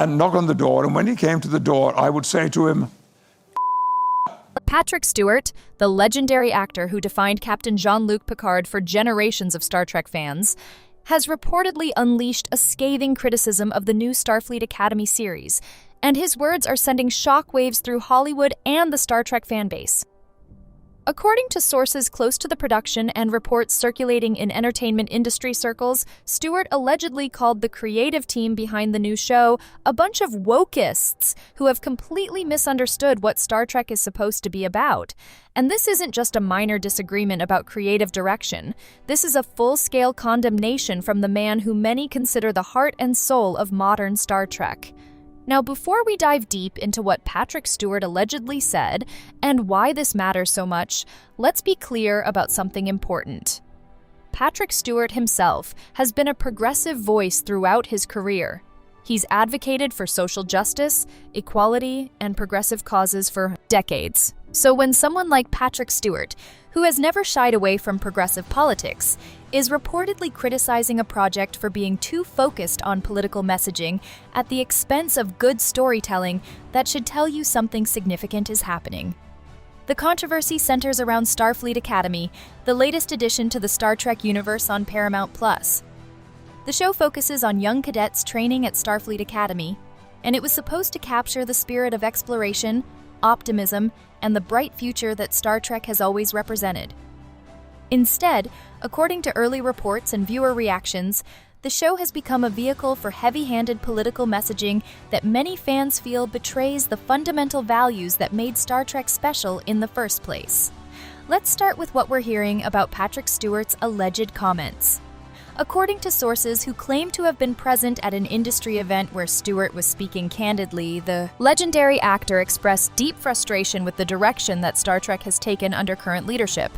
and knock on the door, and when he came to the door, I would say to him, Patrick Stewart, the legendary actor who defined Captain Jean-Luc Picard for generations of Star Trek fans, has reportedly unleashed a scathing criticism of the new Starfleet Academy series, and his words are sending shockwaves through Hollywood and the Star Trek fanbase. According to sources close to the production and reports circulating in entertainment industry circles, Stewart allegedly called the creative team behind the new show a bunch of Wokists who have completely misunderstood what Star Trek is supposed to be about. And this isn't just a minor disagreement about creative direction. This is a full-scale condemnation from the man who many consider the heart and soul of modern Star Trek. Now, before we dive deep into what Patrick Stewart allegedly said and why this matters so much, let's be clear about something important. Patrick Stewart himself has been a progressive voice throughout his career. He's advocated for social justice, equality, and progressive causes for decades. So when someone like Patrick Stewart, who has never shied away from progressive politics, is reportedly criticizing a project for being too focused on political messaging at the expense of good storytelling, that should tell you something significant is happening. The controversy centers around Starfleet Academy, the latest addition to the Star Trek universe on Paramount+. The show focuses on young cadets training at Starfleet Academy, and it was supposed to capture the spirit of exploration, optimism, and the bright future that Star Trek has always represented. Instead, according to early reports and viewer reactions, the show has become a vehicle for heavy-handed political messaging that many fans feel betrays the fundamental values that made Star Trek special in the first place. Let's start with what we're hearing about Patrick Stewart's alleged comments. According to sources who claim to have been present at an industry event where Stewart was speaking candidly, the legendary actor expressed deep frustration with the direction that Star Trek has taken under current leadership.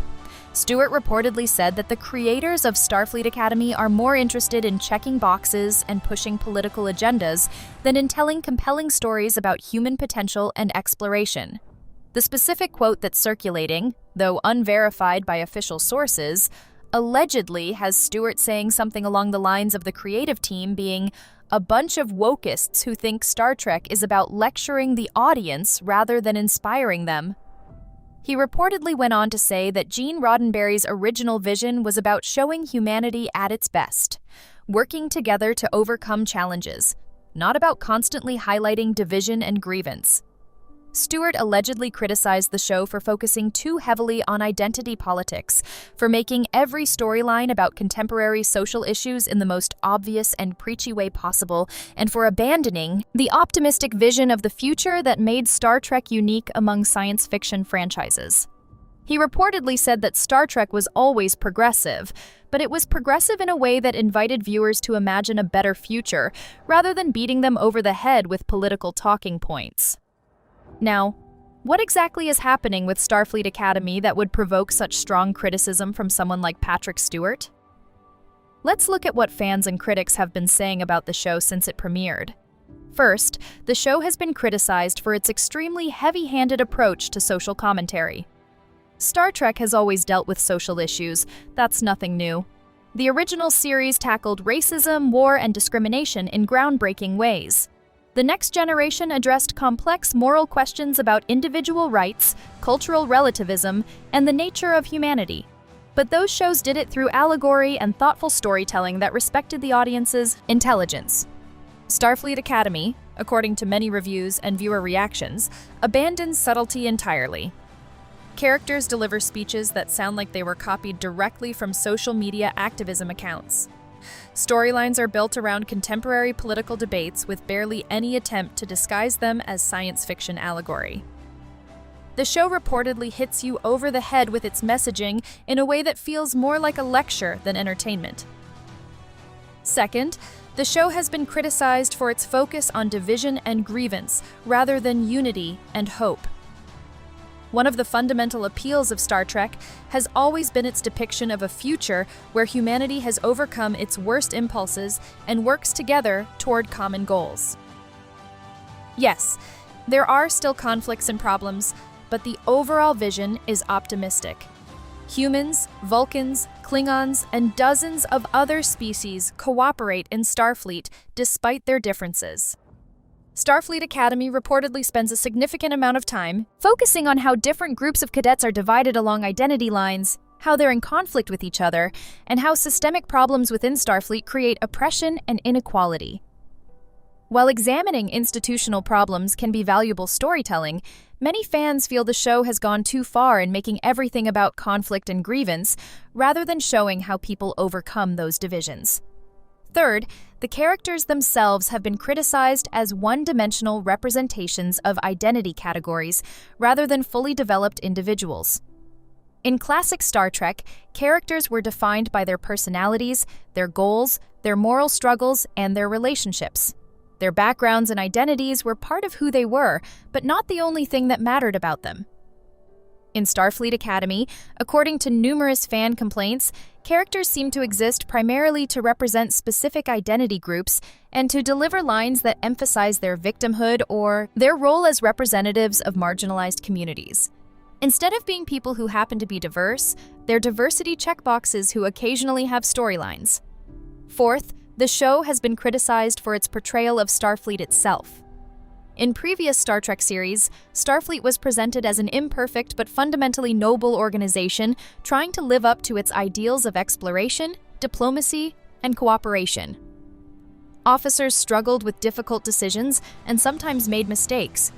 Stewart reportedly said that the creators of Starfleet Academy are more interested in checking boxes and pushing political agendas than in telling compelling stories about human potential and exploration. The specific quote that's circulating, though unverified by official sources, allegedly has Stewart saying something along the lines of the creative team being a bunch of Wokists who think Star Trek is about lecturing the audience rather than inspiring them. He reportedly went on to say that Gene Roddenberry's original vision was about showing humanity at its best, working together to overcome challenges, not about constantly highlighting division and grievance. Stewart allegedly criticized the show for focusing too heavily on identity politics, for making every storyline about contemporary social issues in the most obvious and preachy way possible, and for abandoning the optimistic vision of the future that made Star Trek unique among science fiction franchises. He reportedly said that Star Trek was always progressive, but it was progressive in a way that invited viewers to imagine a better future, rather than beating them over the head with political talking points. Now, what exactly is happening with Starfleet Academy that would provoke such strong criticism from someone like Patrick Stewart? Let's look at what fans and critics have been saying about the show since it premiered. First, the show has been criticized for its extremely heavy-handed approach to social commentary. Star Trek has always dealt with social issues, that's nothing new. The original series tackled racism, war, and discrimination in groundbreaking ways. The Next Generation addressed complex moral questions about individual rights, cultural relativism, and the nature of humanity. But those shows did it through allegory and thoughtful storytelling that respected the audience's intelligence. Starfleet Academy, according to many reviews and viewer reactions, abandons subtlety entirely. Characters deliver speeches that sound like they were copied directly from social media activism accounts. Storylines are built around contemporary political debates with barely any attempt to disguise them as science fiction allegory. The show reportedly hits you over the head with its messaging in a way that feels more like a lecture than entertainment. Second, the show has been criticized for its focus on division and grievance rather than unity and hope. One of the fundamental appeals of Star Trek has always been its depiction of a future where humanity has overcome its worst impulses and works together toward common goals. Yes, there are still conflicts and problems, but the overall vision is optimistic. Humans, Vulcans, Klingons, and dozens of other species cooperate in Starfleet despite their differences. Starfleet Academy reportedly spends a significant amount of time focusing on how different groups of cadets are divided along identity lines, how they're in conflict with each other, and how systemic problems within Starfleet create oppression and inequality. While examining institutional problems can be valuable storytelling, many fans feel the show has gone too far in making everything about conflict and grievance, rather than showing how people overcome those divisions. Third, the characters themselves have been criticized as one-dimensional representations of identity categories rather than fully developed individuals. In classic Star Trek, characters were defined by their personalities, their goals, their moral struggles, and their relationships. Their backgrounds and identities were part of who they were, but not the only thing that mattered about them. In Starfleet Academy, according to numerous fan complaints, characters seem to exist primarily to represent specific identity groups and to deliver lines that emphasize their victimhood or their role as representatives of marginalized communities. Instead of being people who happen to be diverse, they're diversity checkboxes who occasionally have storylines. Fourth, the show has been criticized for its portrayal of Starfleet itself. In previous Star Trek series, Starfleet was presented as an imperfect but fundamentally noble organization trying to live up to its ideals of exploration, diplomacy, and cooperation. Officers struggled with difficult decisions and sometimes made mistakes,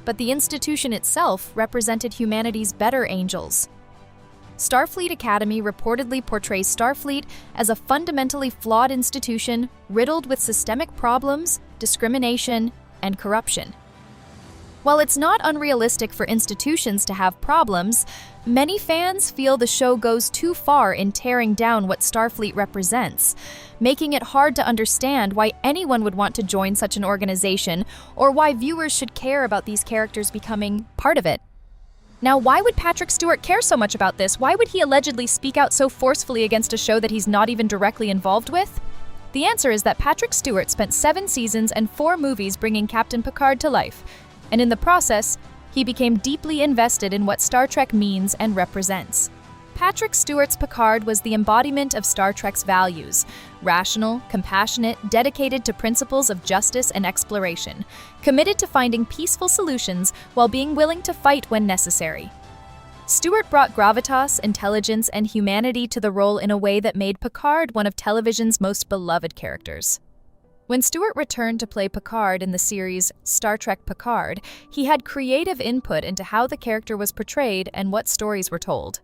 but the institution itself represented humanity's better angels. Starfleet Academy reportedly portrays Starfleet as a fundamentally flawed institution riddled with systemic problems, discrimination, and corruption. While it's not unrealistic for institutions to have problems, many fans feel the show goes too far in tearing down what Starfleet represents, making it hard to understand why anyone would want to join such an organization or why viewers should care about these characters becoming part of it. Now, why would Patrick Stewart care so much about this? Why would he allegedly speak out so forcefully against a show that he's not even directly involved with? The answer is that Patrick Stewart spent 7 seasons and 4 movies bringing Captain Picard to life, and in the process, he became deeply invested in what Star Trek means and represents. Patrick Stewart's Picard was the embodiment of Star Trek's values: rational, compassionate, dedicated to principles of justice and exploration, committed to finding peaceful solutions while being willing to fight when necessary. Stewart brought gravitas, intelligence, and humanity to the role in a way that made Picard one of television's most beloved characters. When Stewart returned to play Picard in the series Star Trek Picard, he had creative input into how the character was portrayed and what stories were told.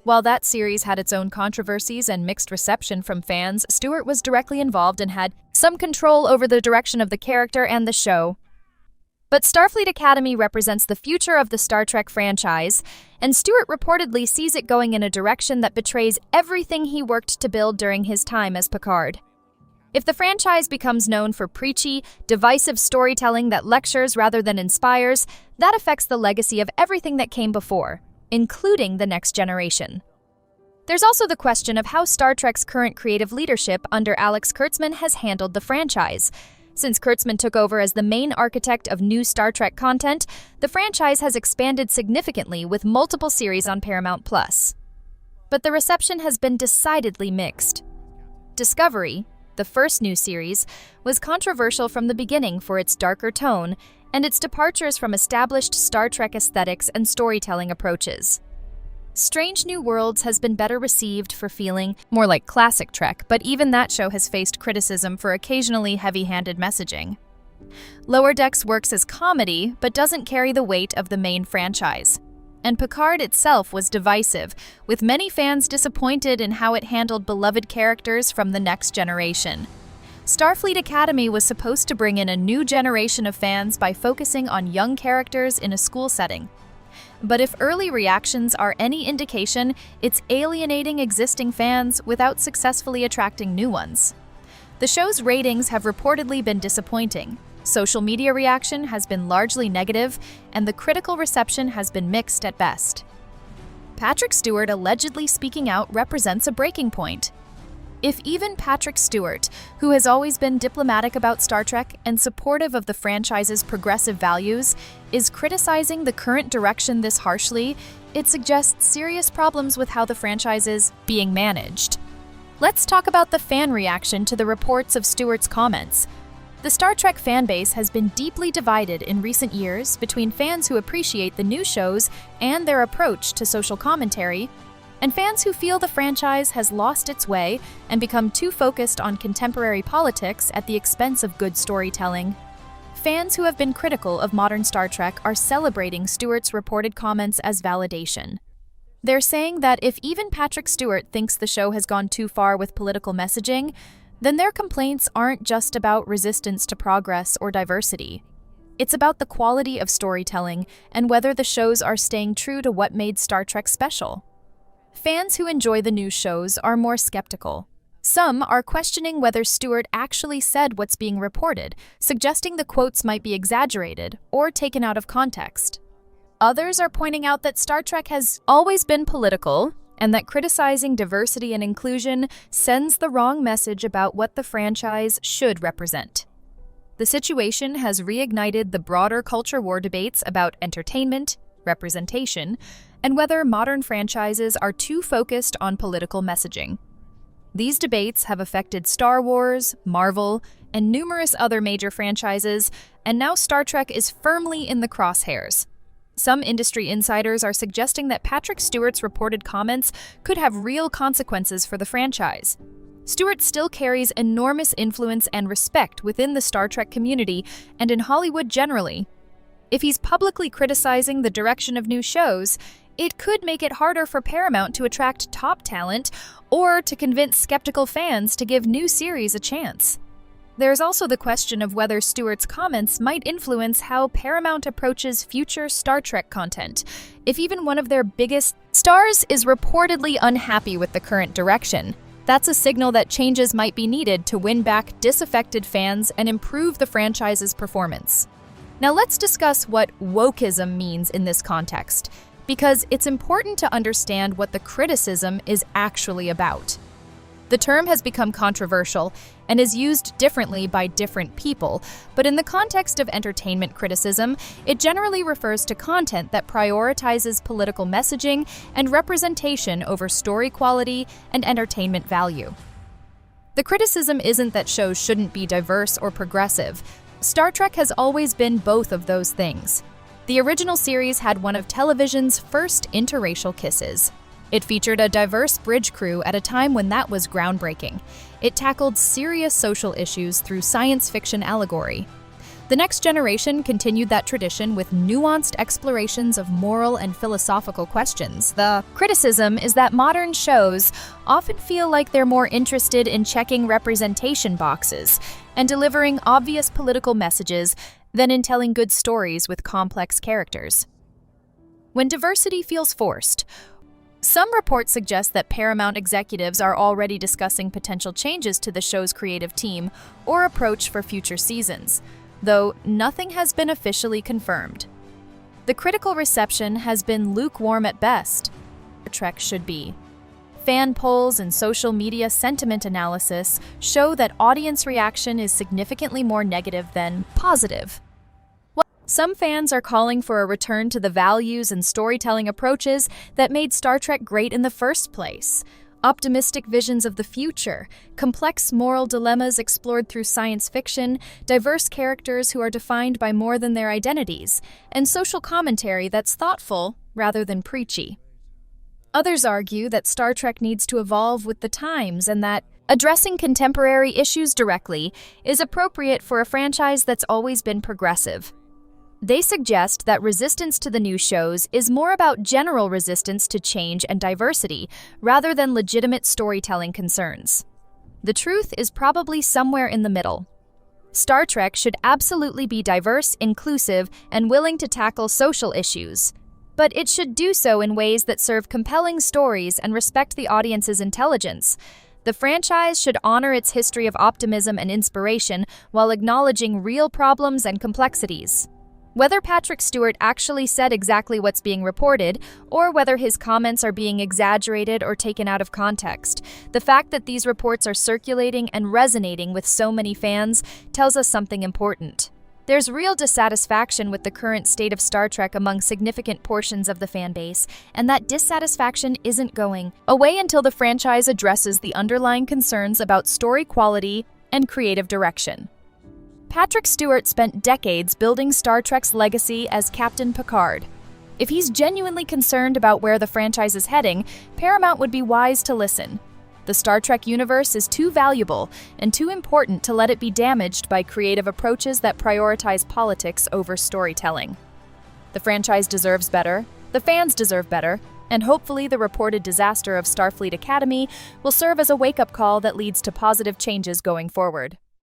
While that series had its own controversies and mixed reception from fans, Stewart was directly involved and had some control over the direction of the character and the show. But Starfleet Academy represents the future of the Star Trek franchise, and Stewart reportedly sees it going in a direction that betrays everything he worked to build during his time as Picard. If the franchise becomes known for preachy, divisive storytelling that lectures rather than inspires, that affects the legacy of everything that came before, including the next generation. There's also the question of how Star Trek's current creative leadership under Alex Kurtzman has handled the franchise. Since Kurtzman took over as the main architect of new Star Trek content, the franchise has expanded significantly with multiple series on Paramount+. But the reception has been decidedly mixed. Discovery, the first new series, was controversial from the beginning for its darker tone and its departures from established Star Trek aesthetics and storytelling approaches. Strange New Worlds has been better received for feeling more like classic Trek, but even that show has faced criticism for occasionally heavy-handed messaging. Lower Decks works as comedy, but doesn't carry the weight of the main franchise. And Picard itself was divisive, with many fans disappointed in how it handled beloved characters from the next generation. Starfleet Academy was supposed to bring in a new generation of fans by focusing on young characters in a school setting. But if early reactions are any indication, it's alienating existing fans without successfully attracting new ones. The show's ratings have reportedly been disappointing. Social media reaction has been largely negative, and the critical reception has been mixed at best. Patrick Stewart allegedly speaking out represents a breaking point. If even Patrick Stewart, who has always been diplomatic about Star Trek and supportive of the franchise's progressive values, is criticizing the current direction this harshly, it suggests serious problems with how the franchise is being managed. Let's talk about the fan reaction to the reports of Stewart's comments. The Star Trek fanbase has been deeply divided in recent years between fans who appreciate the new shows and their approach to social commentary, and fans who feel the franchise has lost its way and become too focused on contemporary politics at the expense of good storytelling. Fans who have been critical of modern Star Trek are celebrating Stewart's reported comments as validation. They're saying that if even Patrick Stewart thinks the show has gone too far with political messaging, then their complaints aren't just about resistance to progress or diversity. It's about the quality of storytelling and whether the shows are staying true to what made Star Trek special. Fans who enjoy the new shows are more skeptical. Some are questioning whether Stewart actually said what's being reported, suggesting the quotes might be exaggerated or taken out of context. Others are pointing out that Star Trek has always been political, and that criticizing diversity and inclusion sends the wrong message about what the franchise should represent. The situation has reignited the broader culture war debates about entertainment, representation, and whether modern franchises are too focused on political messaging. These debates have affected Star Wars, Marvel, and numerous other major franchises, and now Star Trek is firmly in the crosshairs. Some industry insiders are suggesting that Patrick Stewart's reported comments could have real consequences for the franchise. Stewart still carries enormous influence and respect within the Star Trek community and in Hollywood generally. If he's publicly criticizing the direction of new shows, it could make it harder for Paramount to attract top talent or to convince skeptical fans to give new series a chance. There's also the question of whether Stewart's comments might influence how Paramount approaches future Star Trek content. If even one of their biggest stars is reportedly unhappy with the current direction, that's a signal that changes might be needed to win back disaffected fans and improve the franchise's performance. Now let's discuss what wokeism means in this context, because it's important to understand what the criticism is actually about. The term has become controversial and is used differently by different people, but in the context of entertainment criticism, it generally refers to content that prioritizes political messaging and representation over story quality and entertainment value. The criticism isn't that shows shouldn't be diverse or progressive. Star Trek has always been both of those things. The original series had one of television's first interracial kisses. It featured a diverse bridge crew at a time when that was groundbreaking. It tackled serious social issues through science fiction allegory. The Next Generation continued that tradition with nuanced explorations of moral and philosophical questions. The criticism is that modern shows often feel like they're more interested in checking representation boxes and delivering obvious political messages than in telling good stories with complex characters. When diversity feels forced, some reports suggest that Paramount executives are already discussing potential changes to the show's creative team or approach for future seasons, though nothing has been officially confirmed. The critical reception has been lukewarm at best. Star Trek should be. Fan polls and social media sentiment analysis show that audience reaction is significantly more negative than positive. Some fans are calling for a return to the values and storytelling approaches that made Star Trek great in the first place. Optimistic visions of the future, complex moral dilemmas explored through science fiction, diverse characters who are defined by more than their identities, and social commentary that's thoughtful rather than preachy. Others argue that Star Trek needs to evolve with the times and that addressing contemporary issues directly is appropriate for a franchise that's always been progressive. They suggest that resistance to the new shows is more about general resistance to change and diversity, rather than legitimate storytelling concerns. The truth is probably somewhere in the middle. Star Trek should absolutely be diverse, inclusive, and willing to tackle social issues, but it should do so in ways that serve compelling stories and respect the audience's intelligence. The franchise should honor its history of optimism and inspiration while acknowledging real problems and complexities. Whether Patrick Stewart actually said exactly what's being reported, or whether his comments are being exaggerated or taken out of context, the fact that these reports are circulating and resonating with so many fans tells us something important. There's real dissatisfaction with the current state of Star Trek among significant portions of the fan base, and that dissatisfaction isn't going away until the franchise addresses the underlying concerns about story quality and creative direction. Patrick Stewart spent decades building Star Trek's legacy as Captain Picard. If he's genuinely concerned about where the franchise is heading, Paramount would be wise to listen. The Star Trek universe is too valuable and too important to let it be damaged by creative approaches that prioritize politics over storytelling. The franchise deserves better, the fans deserve better, and hopefully the reported disaster of Starfleet Academy will serve as a wake-up call that leads to positive changes going forward.